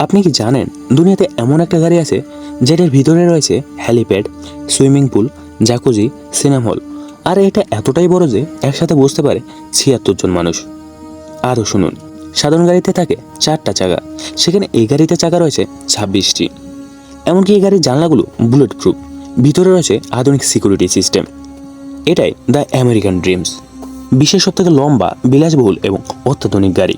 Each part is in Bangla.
আপনি কি জানেন দুনিয়াতে এমন একটা গাড়ি আছে যেটার ভিতরে রয়েছে helipad, swimming pool, jacuzzi, cinema hall, আর এটা এতটাই বড় যে একসাথে বসতে পারে ৭৬ জন মানুষ। আরও শুনুন, সাধারণ গাড়িতে থাকে 4টা চাকা, সেখানে এই গাড়িতে চাকা রয়েছে 26টি। এমনকি এই গাড়ির জানলাগুলো বুলেট প্রুফ, ভিতরে রয়েছে আধুনিক সিকিউরিটি সিস্টেম। এটাই দ্য আমেরিকান ড্রিমস, বিশ্বের সবথেকে লম্বা, বিলাসবহুল এবং অত্যাধুনিক গাড়ি।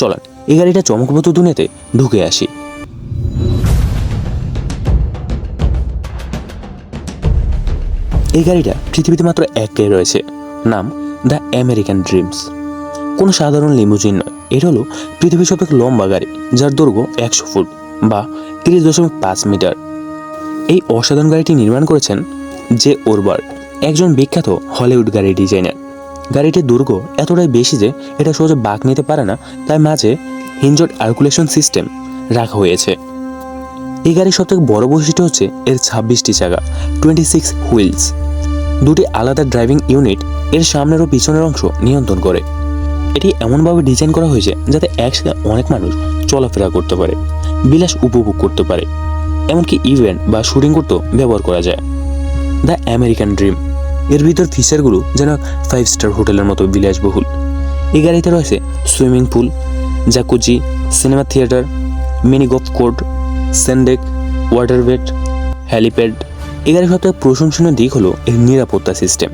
চলান এই গাড়িটা চমকপ্রদ দুনিয়াতে ঢুকে আসি। এই গাড়িটা পৃথিবীতে মাত্র একটাই রয়েছে, নাম দ্য আমেরিকান ড্রিমস। কোনো সাধারণ লিমুজিন নয়, এটা হলো পৃথিবীর সবথেকে লম্বা গাড়ি, যার দৈর্ঘ্য 100 ফুট বা 30.5 মিটার। এই অসাধারণ গাড়িটি নির্মাণ করেছেন জে ওরবার্গ, একজন বিখ্যাত হলিউড গাড়ি ডিজাইনার। গাড়িটির দৈর্ঘ্য এতটাই বেশি যে এটা সহজে বাঁক নিতে পারে না, তাই মাঝে হিঞ্জড আর্কুলেশন সিস্টেম রাখা হয়েছে। এই গাড়ির সবথেকে বড় বৈশিষ্ট্য হচ্ছে এর 26টি চাকা, 26 হুইলস। দুটি আলাদা ড্রাইভিং ইউনিট এর সামনের ও পিছনের অংশ নিয়ন্ত্রণ করে। এটি এমনভাবে ডিজাইন করা হয়েছে যাতে একসাথে অনেক মানুষ চলাফেরা করতে পারে, বিলাস উপভোগ করতে পারে, এমনকি ইভেন্ট বা শুটিং করতেও ব্যবহার করা যায়। দ্য আমেরিকান ড্রিম এর ভিতর ফিচারগুলো যেন 5 স্টার হোটেলের মতো বিলাসবহুল। এই গাড়িতে রয়েছে swimming pool, jacuzzi, cinema theatre, mini golf court, sundeck, water bed, helipad. এই গাড়ির সবথেকে প্রশংসনীয় দিক হলো এর নিরাপত্তা সিস্টেম।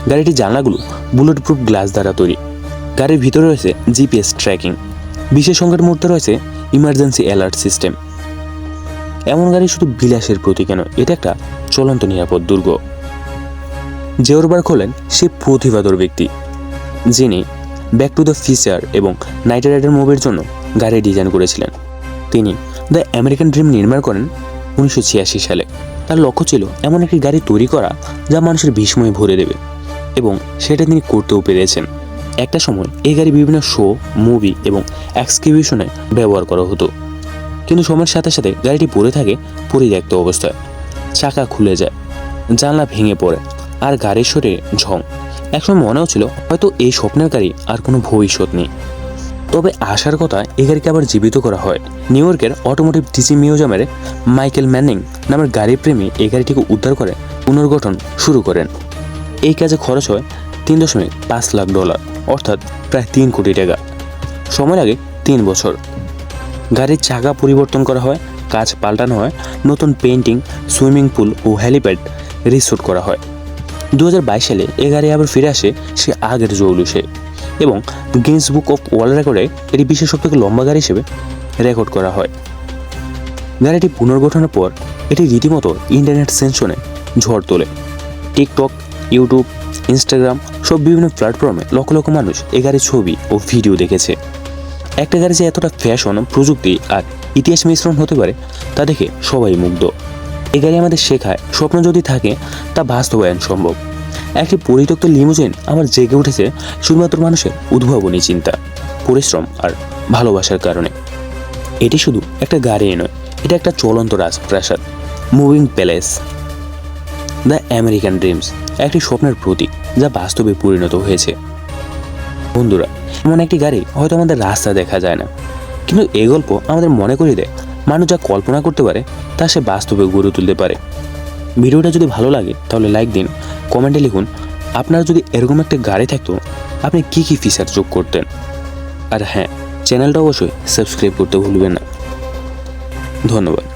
গাড়িটির জানলাগুলো বুলেট প্রুফ গ্লাস দ্বারা তৈরি। গাড়ির ভিতরে রয়েছে জিপিএস ট্র্যাকিং। বিশেষ সংকটের মুহূর্তে রয়েছে ইমার্জেন্সি অ্যালার্ট সিস্টেম। এমন গাড়ি শুধু বিলাসের প্রতীক নয়, এটা একটা চলন্ত নিরাপদ দুর্গ। জে ওরবার্গ হলেন সেই প্রতিভাধর ব্যক্তি যিনি ব্যাক টু দ্য ফিউচার এবং নাইট রাইডার মুভির জন্য গাড়ি ডিজাইন করেছিলেন। তিনি দ্য আমেরিকান ড্রিম নির্মাণ করেন 1986 সালে। তার লক্ষ্য ছিল এমন একটি গাড়ি তৈরি করা যা মানুষের বিস্ময়ে ভরে দেবে, এবং সেটা তিনি করতেও পেরেছেন। একটা সময় এই গাড়ি বিভিন্ন শো, মুভি এবং এক্সিবিশনে ব্যবহার করা হতো, কিন্তু সময়ের সাথে সাথে গাড়িটি পড়ে থাকে পরিত্যক্ত অবস্থায়। চাকা খুলে যায়, জানলা ভেঙে পড়ে, আর গাড়ির শরীরে ঝং। একসময় মনে হচ্ছিল হয়তো এই স্বপ্নের গাড়ি আর কোনো ভবিষ্যৎ নেই। তবে আসার কথা, এই গাড়িকে আবার জীবিত করা হয়। নিউ ইয়র্কের অটোমোটিভ ডিসি মিউজিয়ামের মাইকেল ম্যানিং নামের গাড়ির প্রেমী এই গাড়িটিকে উদ্ধার করে পুনর্গঠন শুরু করেন। এই কাজে খরচ হয় $3.5 লাখ, অর্থাৎ প্রায় 3 কোটি টাকা। সময় লাগে 3 বছর। গাড়ির চাকা পরিবর্তন করা হয়, কাজ পাল্টানো হয়, নতুন পেইন্টিং, সুইমিং পুল ও হ্যালিপ্যাড রিস্টোর করা হয়। 2022 সালে এই গাড়ি আবার ফিরে আসে সে আগের জৌলুসে, এবং গিনেস বুক অফ ওয়ার্ল্ড রেকর্ডে এটি বিশ্বের সবথেকে লম্বা গাড়ি হিসেবে রেকর্ড করা হয়। গাড়িটি পুনর্গঠনের পর এটি রীতিমতো ইন্টারনেট সেন্সনে ঝড় তোলে। টিকটক, ইউটিউব, ইনস্টাগ্রাম সব বিভিন্ন প্ল্যাটফর্মে লক্ষ লক্ষ মানুষ এই গাড়ির ছবি ও ভিডিও দেখেছে। একটা গাড়ি যে এতটা ফ্যাশন, প্রযুক্তি আর ইতিহাস মিশ্রণ হতে পারে তা দেখে সবাই মুগ্ধ। এই গাড়ি আমাদের শেখায় স্বপ্ন যদি থাকে তা বাস্তবায়ন সম্ভব। একটি পরিত্যক্ত লিমুজিন আবার জেগে উঠেছে শুধুমাত্র মানুষের উদ্ভাবনী চিন্তা, পরিশ্রম আর ভালোবাসার কারণে। এটি শুধু একটা গাড়ি নয়, এটা একটা চলন্ত রাজপ্রাসাদ, moving palace. The American dreams একটি স্বপ্নের প্রতীক যা বাস্তবে পরিণত হয়েছে। বন্ধুরা, এমন একটি গাড়ি হয়তো আমাদের রাস্তা দেখা যায় না, কিন্তু এই গল্প আমাদের মনে করিয়ে দেয় মানুষ যা কল্পনা করতে পারে তা সে বাস্তবে গড়ে তুলতে পারে। ভিডিওটা যদি ভালো লাগে তাহলে লাইক দিন, কমেন্টে লিখুন আপনার যদি এরকম একটা গাড়ি থাকতো আপনি কী কী ফিচার যোগ করতেন। আর হ্যাঁ, চ্যানেলটা অবশ্যই সাবস্ক্রাইব করতে ভুলবেন না। ধন্যবাদ।